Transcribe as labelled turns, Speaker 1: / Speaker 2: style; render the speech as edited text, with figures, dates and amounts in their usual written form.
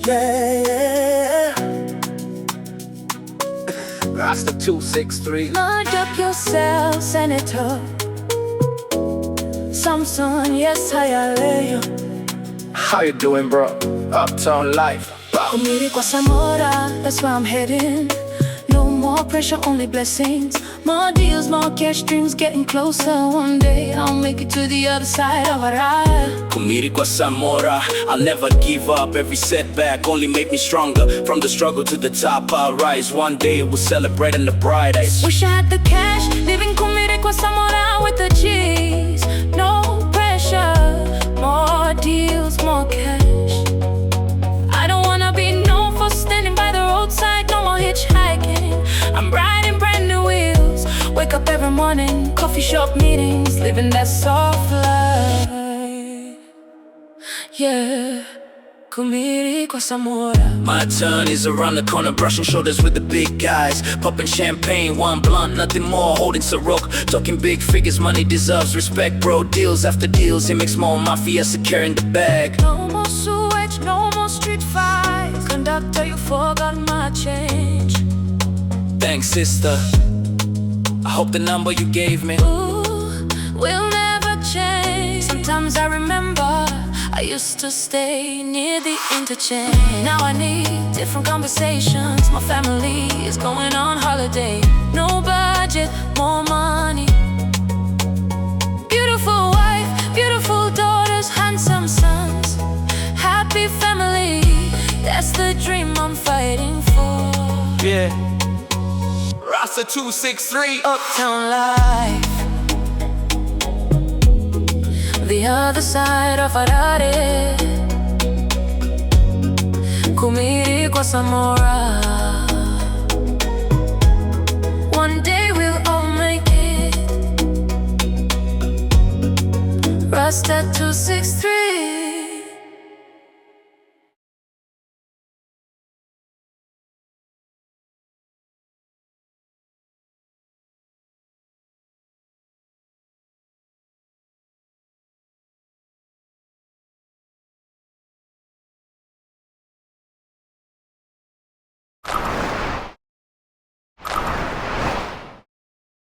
Speaker 1: Yeah. Rasta263.
Speaker 2: Merge up yourself, Senator Samson, yes, I lay you.
Speaker 1: How you doing, bro? Uptown life.
Speaker 2: Kumhiri KwaSamora, that's where I'm heading. No more pressure, only blessings. More deals, more cash streams, getting closer. One day I'll make it to the other side of a ride.
Speaker 3: Kumhiri KwaSamora, I'll never give up. Every setback only made me stronger. From the struggle to the top I'll rise. One day we'll celebrate in the bright eyes.
Speaker 2: Wish I had the cash, living Kumhiri KwaSamora with the G's. No pressure, more deals, more cash. I don't wanna be known for standing by the roadside, no more hitchhiking. I'm riding brand new wheels. Wake up every morning, coffee shop meetings, living that soft life. Yeah, Kumhiri KwaSamora.
Speaker 3: My turn is around the corner, brushing shoulders with the big guys. Popping champagne, one blunt, nothing more, holding Ciroc. Talking big figures, money deserves respect, bro. Deals after deals, he makes more mafia carrying the bag.
Speaker 2: No more sewage, no more street fights. Conductor, you forgot my change.
Speaker 3: Thanks, sister. I hope the number you gave me
Speaker 2: Will never change. Sometimes I remember I used to stay near the interchange. Now I need different conversations. My family is going on holiday. No budget, more money. Beautiful wife, beautiful daughters, handsome sons. Happy family, that's the dream I'm fighting for.
Speaker 3: Yeah. Rasta263
Speaker 2: Uptown life, the other side of Harare. Kumhiri KwaSamora. One day we'll all make it. Rasta263